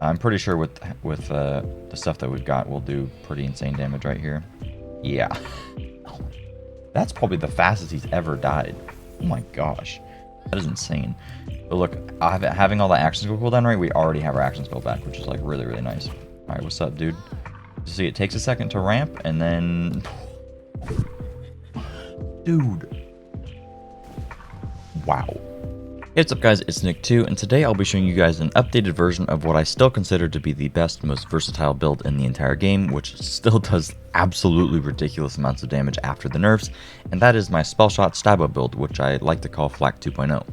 I'm pretty sure with the stuff that we've got, we'll do pretty insane damage right here. Yeah. That's probably the fastest he's ever died. Oh my gosh. That is insane. But look, having all the action skill cooldown right, we already have our action skill back, which is like really, really nice. Alright, what's up, dude? See, it takes a second to ramp, and then... Dude. Wow. Hey, what's up guys, it's Nick2, and today I'll be showing you guys an updated version of what I still consider to be the best, most versatile build in the entire game, which still does absolutely ridiculous amounts of damage after the nerfs, and that is my Spellshot Stabbo build, which I like to call FL4K 2.0.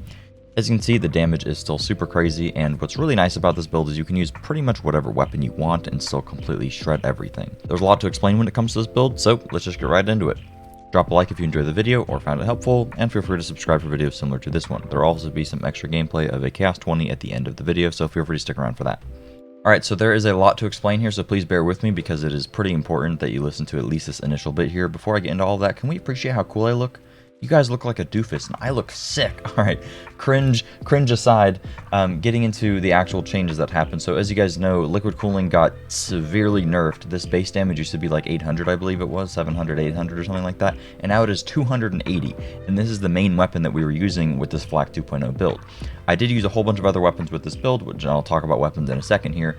As you can see, the damage is still super crazy, and what's really nice about this build is you can use pretty much whatever weapon you want and still completely shred everything. There's a lot to explain when it comes to this build, so let's just get right into it. Drop a like if you enjoyed the video or found it helpful, and feel free to subscribe for videos similar to this one. There will also be some extra gameplay of a Chaos 20 at the end of the video, so feel free to stick around for that. Alright, so there is a lot to explain here, so please bear with me because it is pretty important that you listen to at least this initial bit here. Before I get into all of that, can we appreciate how cool I look? You guys look like a doofus, and I look sick. Alright, cringe aside, getting into the actual changes that happened. So as you guys know, liquid cooling got severely nerfed. This base damage used to be like 800, I believe it was, 700, 800 or something like that, and now it is 280, and this is the main weapon that we were using with this FL4K 2.0 build. I did use a whole bunch of other weapons with this build, which I'll talk about weapons in a second here.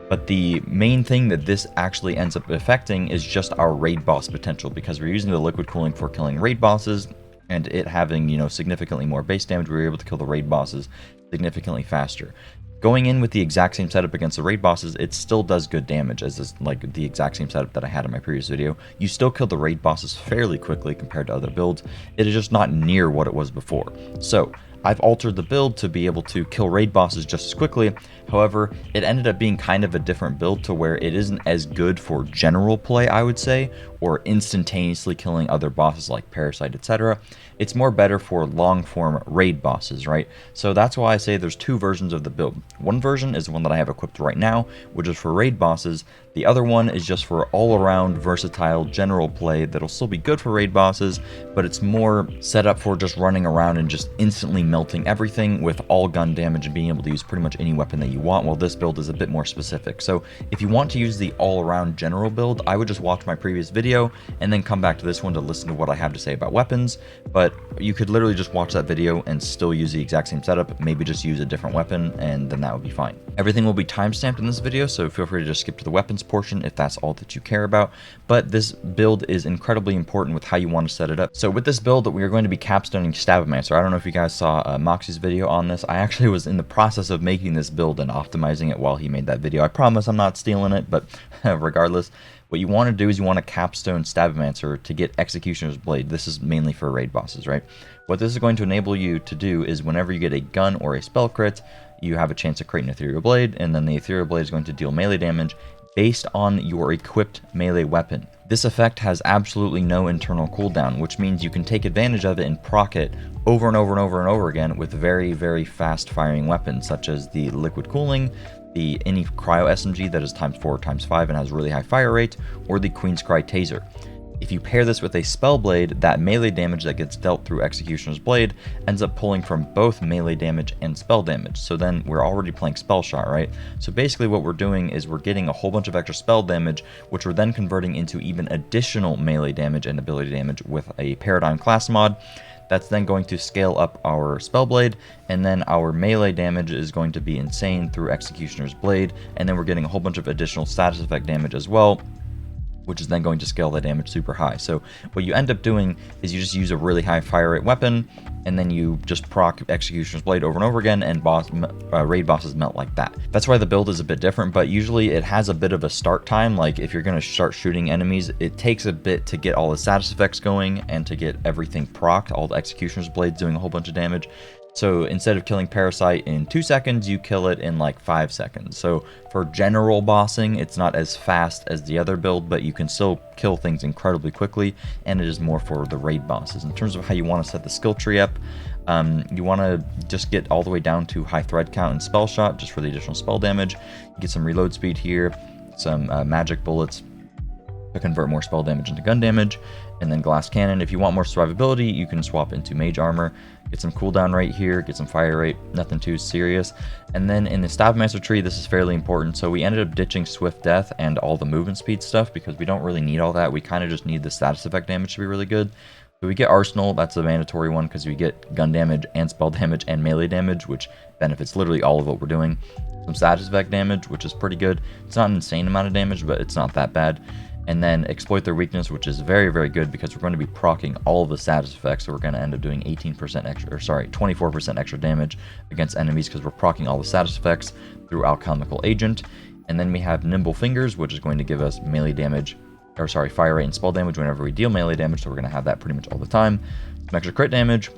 But the main thing that this actually ends up affecting is just our raid boss potential, because we're using the liquid cooling for killing raid bosses, and it having, you know, significantly more base damage, we were able to kill the raid bosses significantly faster. Going in with the exact same setup against the raid bosses, it still does good damage, as is like the exact same setup that I had in my previous video. You still kill the raid bosses fairly quickly compared to other builds. It is just not near what it was before. So I've altered the build to be able to kill raid bosses just as quickly. However, it ended up being kind of a different build to where it isn't as good for general play, I would say, or instantaneously killing other bosses like Parasite, etc. It's more better for long-form raid bosses, right? So that's why I say there's two versions of the build. One version is the one that I have equipped right now, which is for raid bosses. The other one is just for all-around versatile general play that'll still be good for raid bosses, but it's more set up for just running around and just instantly melting everything with all gun damage and being able to use pretty much any weapon that you want, while this build is a bit more specific. So if you want to use the all-around general build, I would just watch my previous video and then come back to this one to listen to what I have to say about weapons. But you could literally just watch that video and still use the exact same setup, maybe just use a different weapon, and then that would be fine. Everything will be timestamped in this video, so feel free to just skip to the weapons portion if that's all that you care about. But this build is incredibly important with how you want to set it up. So with this build, we are going to be capstoning Buffmeister. I don't know if you guys saw Moxie's video on this. I actually was in the process of making this build and optimizing it while he made that video. I promise I'm not stealing it, but regardless, what you want to do is you want to capstone Buffmeister to get Executioner's Blade. This is mainly for raid bosses, right? What this is going to enable you to do is whenever you get a gun or a spell crit, you have a chance to create an Ethereal Blade, and then the Ethereal Blade is going to deal melee damage based on your equipped melee weapon. This effect has absolutely no internal cooldown, which means you can take advantage of it and proc it over and over and over and over again with very, very fast firing weapons, such as the liquid cooling, the any cryo SMG that is ×4×5 and has really high fire rate, or the Queen's Cry taser. If you pair this with a spell blade, that melee damage that gets dealt through Executioner's Blade ends up pulling from both melee damage and spell damage. So then we're already playing Spellshot, right? So basically what we're doing is we're getting a whole bunch of extra spell damage, which we're then converting into even additional melee damage and ability damage with a Paradigm class mod. That's then going to scale up our Spellblade, and then our melee damage is going to be insane through Executioner's Blade, and then we're getting a whole bunch of additional status effect damage as well, which is then going to scale the damage super high. So what you end up doing is you just use a really high fire rate weapon, and then you just proc Executioner's Blade over and over again, and raid bosses melt like that. That's why the build is a bit different, but usually it has a bit of a start time. Like if you're going to start shooting enemies, it takes a bit to get all the status effects going and to get everything procced, all the Executioner's Blades doing a whole bunch of damage. So instead of killing Parasite in 2 seconds, you kill it in like 5 seconds. So for general bossing, it's not as fast as the other build, but you can still kill things incredibly quickly, and it is more for the raid bosses. In terms of how you want to set the skill tree up, you want to just get all the way down to high thread count and spell shot, just for the additional spell damage. You get some reload speed here, some magic bullets, to convert more spell damage into gun damage. And then Glass Cannon, if you want more survivability, you can swap into Mage Armor, get some cooldown rate here, get some fire rate, nothing too serious. And then in the Buffmeister tree, this is fairly important. So we ended up ditching Swift Death and all the movement speed stuff because we don't really need all that. We kind of just need the status effect damage to be really good. So we get Arsenal, that's a mandatory one because we get gun damage and spell damage and melee damage, which benefits literally all of what we're doing. Some status effect damage, which is pretty good. It's not an insane amount of damage, but it's not that bad. And then Exploit Their Weakness, which is very, very good because we're going to be proccing all of the status effects, so we're going to end up doing 18% extra, or sorry, 24% extra damage against enemies because we're proccing all the status effects through Alchemical Agent. And then we have Nimble Fingers, which is going to give us melee damage, or sorry, fire rate and spell damage whenever we deal melee damage, so we're going to have that pretty much all the time. Some extra crit damage.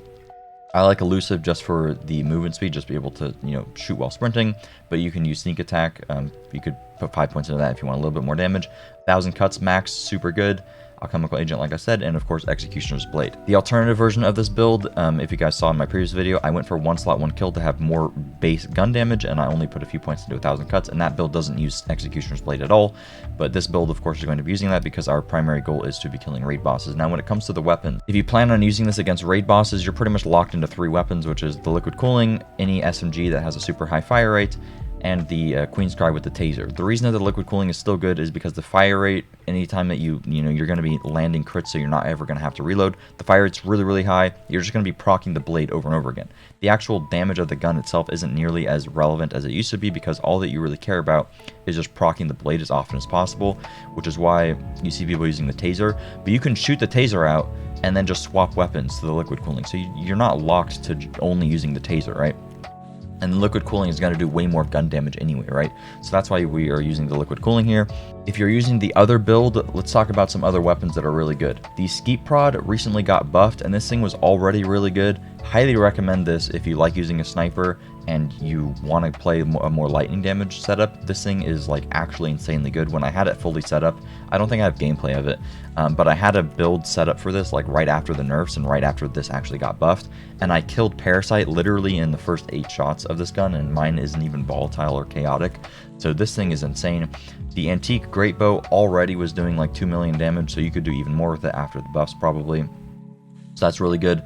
I like Elusive just for the movement speed, just be able to, shoot while sprinting, but you can use Sneak Attack. You could put 5 points into that if you want a little bit more damage. 1,000 cuts max, super good. Alchemical Agent, like I said, and of course Executioner's Blade. The alternative version of this build, if you guys saw in my previous video, I went for 1 slot 1 kill to have more base gun damage, and I only put a few points into 1,000 cuts, and that build doesn't use Executioner's Blade at all. But this build, of course, is going to be using that because our primary goal is to be killing raid bosses. Now, when it comes to the weapons, if you plan on using this against raid bosses, you're pretty much locked into 3 weapons, which is the Liquid Cooling, any SMG that has a super high fire rate, and the Queen's Cry with the taser. The reason that the Liquid Cooling is still good is because the fire rate, anytime that you're going to be landing crits, so you're not ever going to have to reload, the fire rate's really, really high. You're just going to be proccing the blade over and over again. The actual damage of the gun itself isn't nearly as relevant as it used to be because all that you really care about is just proccing the blade as often as possible, which is why you see people using the taser. But you can shoot the taser out and then just swap weapons to the Liquid Cooling, so you're not locked to only using the taser, right? And Liquid Cooling is going to do way more gun damage anyway, right? So that's why we are using the Liquid Cooling here. If you're using the other build, let's talk about some other weapons that are really good. The Skeet Prod recently got buffed, and this thing was already really good. Highly recommend this if you like using a sniper and you want to play a more lightning damage setup. This thing is like actually insanely good. When I had it fully set up, I don't think I have gameplay of it, but I had a build set up for this like right after the nerfs and right after this actually got buffed, and I killed Parasite literally in the first 8 shots of this gun, and mine isn't even volatile or chaotic. So this thing is insane. The Antique Great Bow already was doing like 2 million damage, so you could do even more with it after the buffs probably. So that's really good.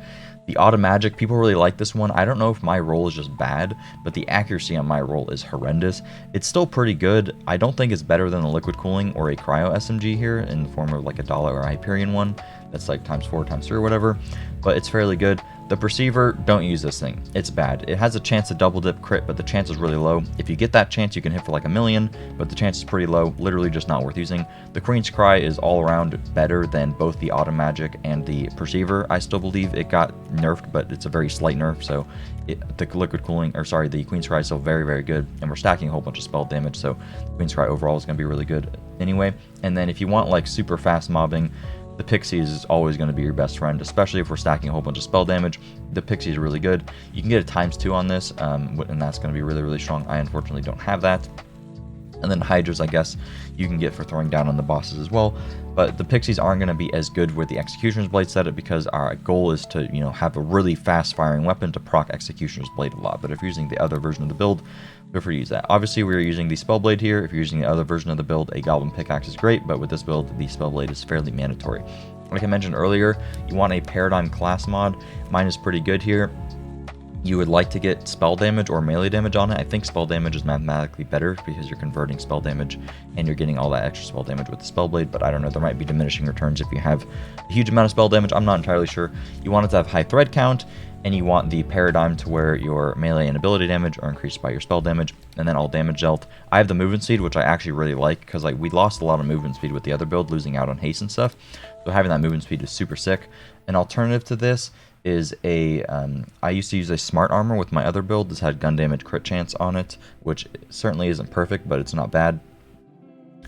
The Automagic, people really like this one. I don't know if my roll is just bad, but the accuracy on my roll is horrendous. It's still pretty good. I don't think it's better than the Liquid Cooling or a Cryo SMG here in the form of like a Dollar or Hyperion one. That's like ×4, ×3 or whatever, but it's fairly good. The Perceiver, don't use this thing. It's bad. It has a chance to double dip crit, but the chance is really low. If you get that chance, you can hit for like 1 million, but the chance is pretty low. Literally just not worth using. The Queen's Cry is all around better than both the Automagic and the Perceiver. I still believe it got nerfed, but it's a very slight nerf, so the Liquid Cooling, or sorry, the Queen's Cry is still very, very good, and we're stacking a whole bunch of spell damage, so the Queen's Cry overall is going to be really good anyway. And then if you want like super fast mobbing, the Pixies is always going to be your best friend, especially if we're stacking a whole bunch of spell damage. The Pixies are really good. You can get a ×2 on this, and that's going to be really, really strong. I unfortunately don't have that. And then Hydras, I guess, you can get for throwing down on the bosses as well. But the Pixies aren't going to be as good with the Executioner's Blade setup because our goal is to, have a really fast-firing weapon to proc Executioner's Blade a lot. But if you're using the other version of the build, feel free to use that. Obviously, we're using the Spellblade here. If you're using the other version of the build, a Goblin Pickaxe is great, but with this build, the Spellblade is fairly mandatory. Like I mentioned earlier, you want a Paradigm class mod. Mine is pretty good here. You would like to get spell damage or melee damage on it. I think spell damage is mathematically better because you're converting spell damage and you're getting all that extra spell damage with the Spellblade, but I don't know, there might be diminishing returns if you have a huge amount of spell damage. I'm not entirely sure. You want it to have high thread count, and you want the Paradigm to where your melee and ability damage are increased by your spell damage, and then all damage dealt. I have the movement speed, which I actually really like because we lost a lot of movement speed with the other build, losing out on haste and stuff. So having that movement speed is super sick. An alternative to this is I used to use a Smart Armor with my other build. This had gun damage crit chance on it, which certainly isn't perfect, but it's not bad.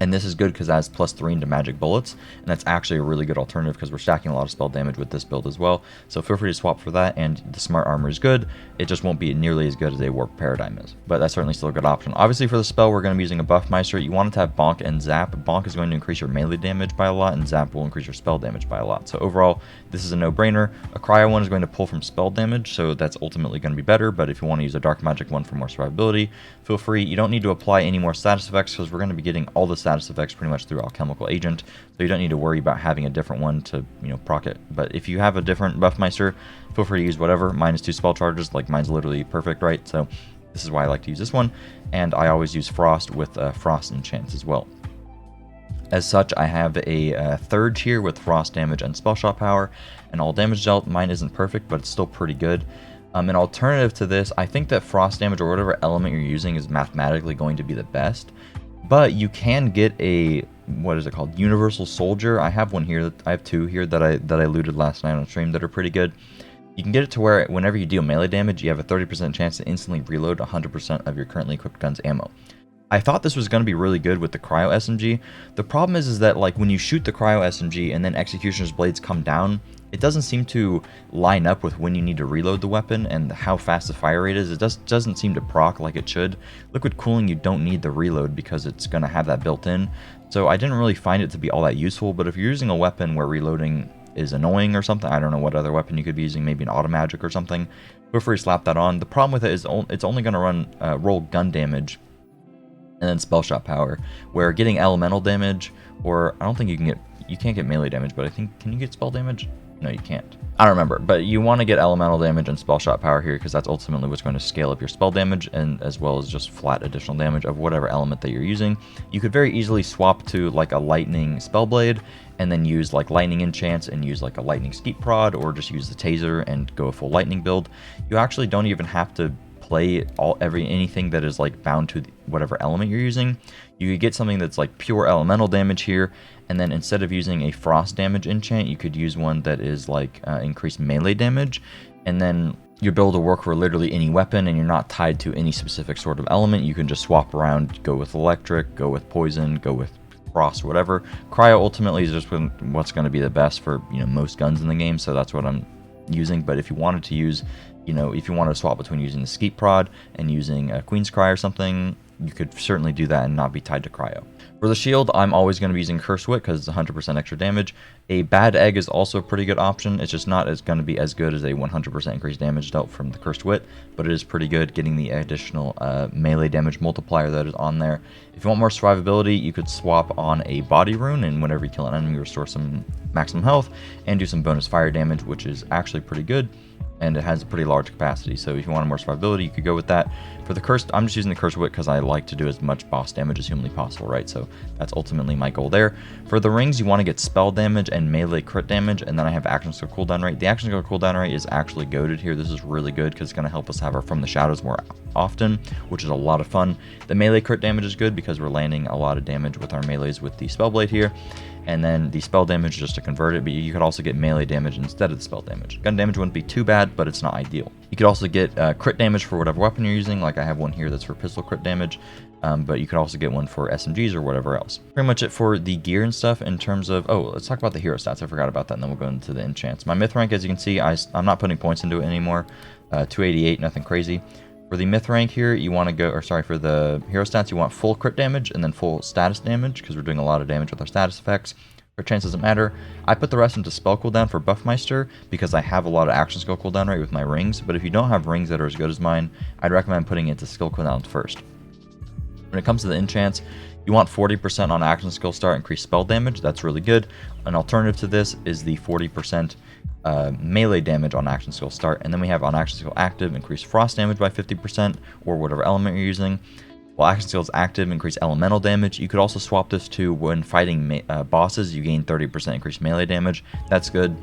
And this is good because it has +3 into magic bullets, and that's actually a really good alternative because we're stacking a lot of spell damage with this build as well. So feel free to swap for that, and the Smart Armor is good. It just won't be nearly as good as a Warp Paradigm is, but that's certainly still a good option. Obviously for the spell, we're going to be using a Buffmeister. You want it to have Bonk and Zap. Bonk is going to increase your melee damage by a lot, and Zap will increase your spell damage by a lot. So overall, this is a no-brainer. A Cryo one is going to pull from spell damage, so that's ultimately going to be better, but if you want to use a Dark Magic one for more survivability, feel free. You don't need to apply any more status effects because we're going to be getting all the status status effects pretty much through Alchemical Agent, so you don't need to worry about having a different one to, you know, proc it. But if you have a different Buffmeister, feel free to use whatever. Mine is 2 spell charges, like mine's literally perfect, right? So this is why I like to use this one, and I always use Frost with Frost Enchants as well. As such, I have a third tier with Frost damage and Spellshot power, and all damage dealt. Mine isn't perfect, but it's still pretty good. An alternative to this, I think that Frost damage or whatever element you're using is mathematically going to be the best, but you can get a, what is it called, Universal Soldier. I have one here, I have 2 here that I looted last night on stream that are pretty good. You can get it to where whenever you deal melee damage, you have a 30% chance to instantly reload 100% of your currently equipped gun's ammo. I thought this was going to be really good with the Cryo SMG. The problem is that like when you shoot the Cryo SMG and then Executioner's Blades come down, it doesn't seem to line up with when you need to reload the weapon and how fast the fire rate is. It doesn't seem to proc like it should. Liquid Cooling, you don't need the reload because it's going to have that built in. So I didn't really find it to be all that useful, but if you're using a weapon where reloading is annoying or something, I don't know what other weapon you could be using, maybe an Automagic or something, feel free to slap that on. The problem with it is it's only going to roll gun damage and then Spellshot power, where getting elemental damage, or I don't think you can't get melee damage, but I think, can you get spell damage? No, you can't. I don't remember, but you want to get elemental damage and Spellshot power here because that's ultimately what's going to scale up your spell damage, and as well as just flat additional damage of whatever element that you're using. You could very easily swap to like a lightning spellblade and then use like lightning enchants and use like a lightning skeet prod, or just use the taser and go a full lightning build. You actually don't even have to play anything that is like bound to whatever element you're using. You could get something that's like pure elemental damage here, and then instead of using a frost damage enchant, you could use one that is like increased melee damage, and then your build will work for literally any weapon, and you're not tied to any specific sort of element. You can just swap around, go with electric, go with poison, go with frost, whatever. Cryo ultimately is just what's going to be the best for, you know, most guns in the game, so that's what I'm using. But if you wanted to use, you know, if you wanted to swap between using the Skeet Prod and using a Queen's Cry or something, you could certainly do that and not be tied to Cryo. For the shield, I'm always going to be using Cursed Wit because it's 100% extra damage. A Bad Egg is also a pretty good option. It's just not going to be as good as a 100% increased damage dealt from the Cursed Wit, but it is pretty good, getting the additional melee damage multiplier that is on there. If you want more survivability, you could swap on a Body Rune, and whenever you kill an enemy, restore some maximum health and do some bonus fire damage, which is actually pretty good. And it has a pretty large capacity, so if you wanted more survivability, you could go with that. For the Cursed, I'm just using the Cursed Wit because I like to do as much boss damage as humanly possible, right? So that's ultimately my goal there. For the rings, you want to get spell damage and melee crit damage, and then I have action skill cooldown rate. The action skill cooldown rate is actually goated here. This is really good because it's going to help us have our From the Shadows more often, which is a lot of fun. The melee crit damage is good because we're landing a lot of damage with our melees with the Spellblade here. And then the spell damage just to convert it, but you could also get melee damage instead of the spell damage. Gun damage wouldn't be too bad, but it's not ideal. You could also get crit damage for whatever weapon you're using, like I have one here that's for pistol crit damage, but you could also get one for SMGs or whatever else. Pretty much it for the gear and stuff in terms of, oh, let's talk about the hero stats. I forgot about that, and then we'll go into the enchants. My myth rank, as you can see, I'm not putting points into it anymore. 288, nothing crazy. For the myth rank here, you want to go, or sorry, for the hero stats, you want full crit damage and then full status damage, because we're doing a lot of damage with our status effects. Crit chance doesn't matter. I put the rest into spell cooldown for Buffmeister because I have a lot of action skill cooldown rate with my rings, but if you don't have rings that are as good as mine, I'd recommend putting it to skill cooldown first. When it comes to the enchants, you want 40% on action skill start, increased spell damage. That's really good. An alternative to this is the 40% melee damage on action skill start, and then we have on action skill active, increase frost damage by 50% or whatever element you're using. While action skill is active, increase elemental damage. You could also swap this to when fighting bosses, you gain 30% increased melee damage. That's good.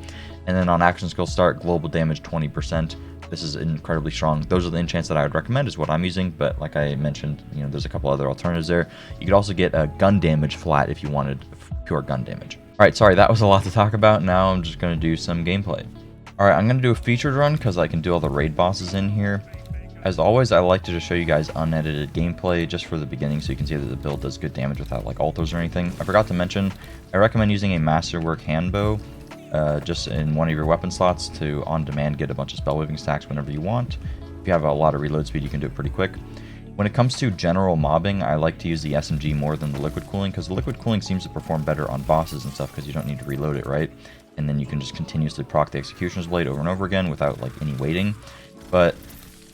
And then on action skill start, global damage 20%. This is incredibly strong. Those are the enchants that I would recommend, is what I'm using, but like I mentioned, you know, there's a couple other alternatives there. You could also get gun damage flat if you wanted pure gun damage. Alright, sorry, that was a lot to talk about. Now I'm just going to do some gameplay. Alright, I'm going to do a featured run because I can do all the raid bosses in here. As always, I like to just show you guys unedited gameplay just for the beginning so you can see that the build does good damage without like altars or anything. I forgot to mention, I recommend using a Masterwork handbow just in one of your weapon slots to on demand get a bunch of spell weaving stacks whenever you want. If you have a lot of reload speed, you can do it pretty quick. When it comes to general mobbing, I like to use the SMG more than the liquid cooling because the liquid cooling seems to perform better on bosses and stuff because you don't need to reload it, right? And then you can just continuously proc the Executioner's Blade over and over again without like any waiting. But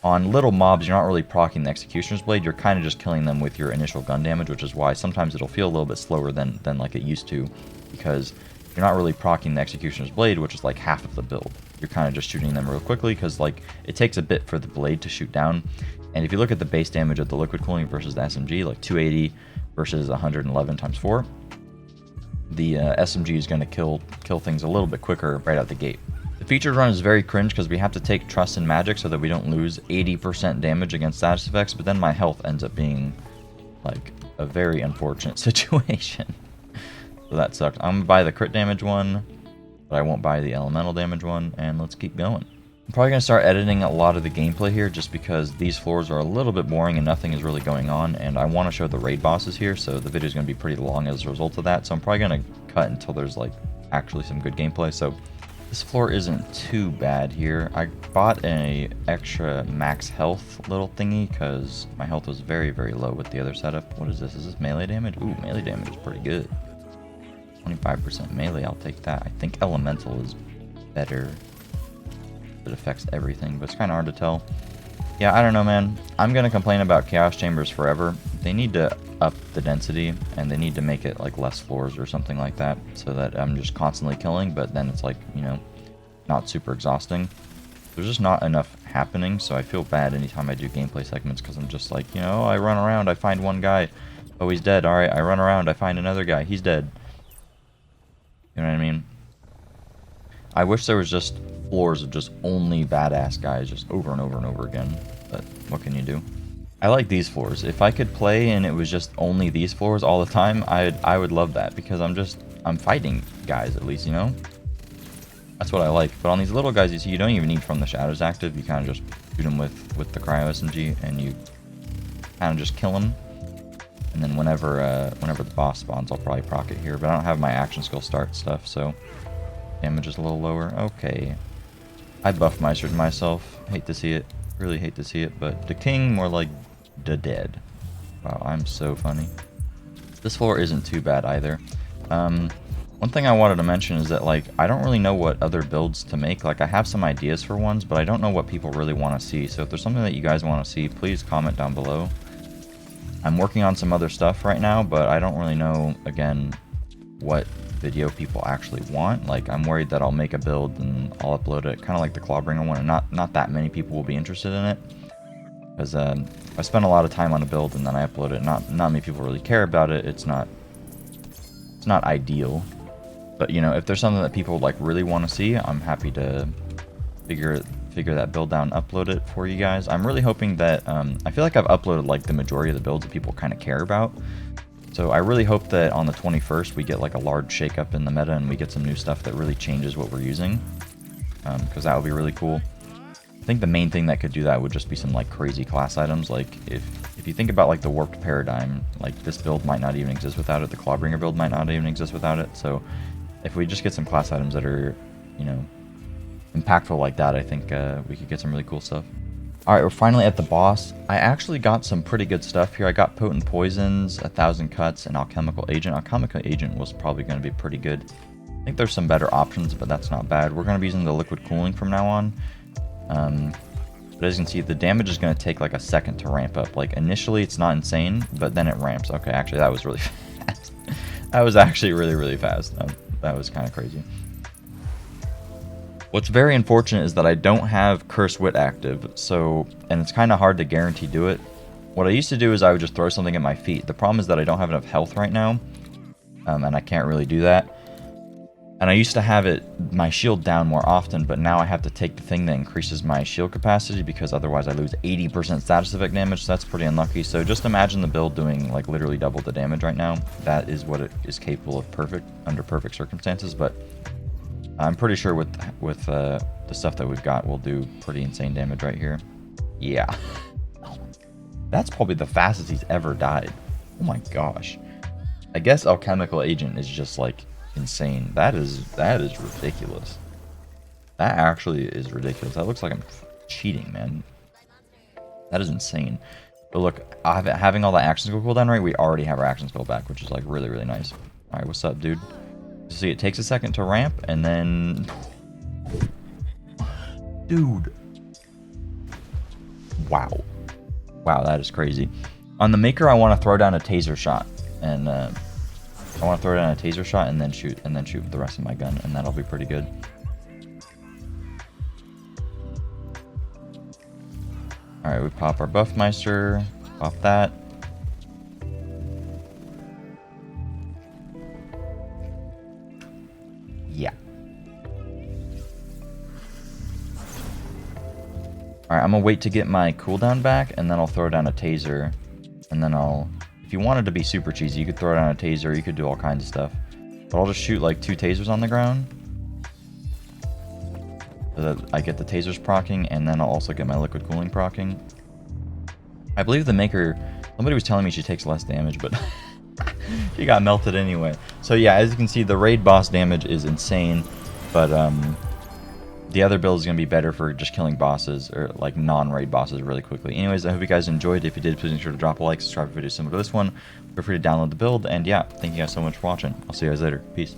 On little mobs, you're not really proccing the Executioner's Blade, you're kind of just killing them with your initial gun damage, which is why sometimes it'll feel a little bit slower than like it used to, because you're not really proccing the Executioner's Blade, which is like half of the build. You're kind of just shooting them real quickly, because like it takes a bit for the blade to shoot down. And if you look at the base damage of the liquid cooling versus the SMG, like 280 versus 111 times 4, the SMG is going to kill things a little bit quicker right out the gate. The featured run is very cringe because we have to take Trust in Magic so that we don't lose 80% damage against status effects, but then my health ends up being like a very unfortunate situation. So that sucked. I'm going to buy the crit damage one, but I won't buy the elemental damage one, and let's keep going. I'm probably going to start editing a lot of the gameplay here just because these floors are a little bit boring and nothing is really going on, and I want to show the raid bosses here, so the video is going to be pretty long as a result of that, so I'm probably going to cut until there's like actually some good gameplay. So this floor isn't too bad here. I bought an extra max health little thingy because my health was very, very low with the other setup. What is this? Is this melee damage? Ooh, melee damage is pretty good. 25% melee, I'll take that. I think elemental is better. It affects everything, but it's kind of hard to tell. Yeah, I don't know, man. I'm going to complain about Chaos Chambers forever. They need to up the density, and they need to make it like less floors or something like that, so that I'm just constantly killing, but then it's like, you know, not super exhausting. There's just not enough happening, so I feel bad anytime I do gameplay segments, because I'm just like, you know, I run around, I find one guy, oh, he's dead, alright, I run around, I find another guy, he's dead. You know what I mean? I wish there was just floors of just only badass guys just over and over and over again, but what can you do? I like these floors. If I could play and it was just only these floors all the time, I would love that, because I'm fighting guys at least, you know? That's what I like. But on these little guys, you see, you don't even need From the Shadows active. You kind of just shoot them with the Cryo SMG, and you kind of just kill them. And then whenever the boss spawns, I'll probably proc it here. But I don't have my action skill start stuff, so damage is a little lower. Okay. I Buffmeistered myself. Hate to see it. Really hate to see it, but the king more like the dead. Wow, I'm so funny. This floor isn't too bad either. One thing I wanted to mention is that, like, I don't really know what other builds to make. Like, I have some ideas for ones, but I don't know what people really want to see. So if there's something that you guys want to see, please comment down below. I'm working on some other stuff right now, but I don't really know, again, what video people actually want. Like, I'm worried that I'll make a build and I'll upload it, kind of like the Clawbringer one, and not that many people will be interested in it, because I spend a lot of time on a build and then I upload it. Not many people really care about it. It's not ideal, but you know, if there's something that people like really want to see, I'm happy to figure that build down, upload it for you guys. I'm really hoping that I feel like I've uploaded like the majority of the builds that people kind of care about. So I really hope that on the 21st we get like a large shakeup in the meta and we get some new stuff that really changes what we're using, because that would be really cool. I think the main thing that could do that would just be some like crazy class items. Like if you think about like the warped paradigm, like this build might not even exist without it. The Clawbringer build might not even exist without it. So if we just get some class items that are, you know, impactful like that, I think we could get some really cool stuff. Alright, we're finally at the boss. I actually got some pretty good stuff here. I got Potent Poisons, 1,000 Cuts, and Alchemical Agent. Alchemical Agent was probably going to be pretty good. I think there's some better options, but that's not bad. We're going to be using the Liquid Cooling from now on. But as you can see, the damage is going to take like a second to ramp up. Like, initially it's not insane, but then it ramps. Okay, actually that was really fast. That was actually really, really fast. That was kind of crazy. What's very unfortunate is that I don't have Curse Wit active, so, and it's kind of hard to guarantee do it. What I used to do is I would just throw something at my feet. The problem is that I don't have enough health right now, and I can't really do that. And I used to have my shield down more often, but now I have to take the thing that increases my shield capacity, because otherwise I lose 80% status effect damage, so that's pretty unlucky. So just imagine the build doing like literally double the damage right now. That is what it is capable of under perfect circumstances, but I'm pretty sure with the stuff that we've got, we'll do pretty insane damage right here. Yeah. That's probably the fastest he's ever died. Oh my gosh. I guess Alchemical Agent is just like insane. That is ridiculous. That actually is ridiculous. That looks like I'm cheating, man. That is insane. But look, having all the action skill cooldown right, we already have our action skill back, which is like really, really nice. Alright, what's up, dude? See, it takes a second to ramp, and then... Dude. Wow. Wow, that is crazy. On the Maker, I want to throw down a taser shot. And I want to throw down a taser shot and then shoot with the rest of my gun. And that'll be pretty good. Alright, we pop our Buffmeister. Pop that. Yeah. Alright, I'm gonna wait to get my cooldown back, and then I'll throw down a taser. And then if you wanted to be super cheesy, you could throw down a taser, you could do all kinds of stuff. But I'll just shoot like 2 tasers on the ground. So that I get the tasers proccing, and then I'll also get my liquid cooling proccing. I believe the Maker, somebody was telling me she takes less damage, but she got melted anyway. So yeah, as you can see, the raid boss damage is insane, but the other build is going to be better for just killing bosses, or like non-raid bosses really quickly. Anyways, I hope you guys enjoyed. If you did, please make sure to drop a like, subscribe for videos similar to this one. Feel free to download the build, and yeah, thank you guys so much for watching. I'll see you guys later. Peace.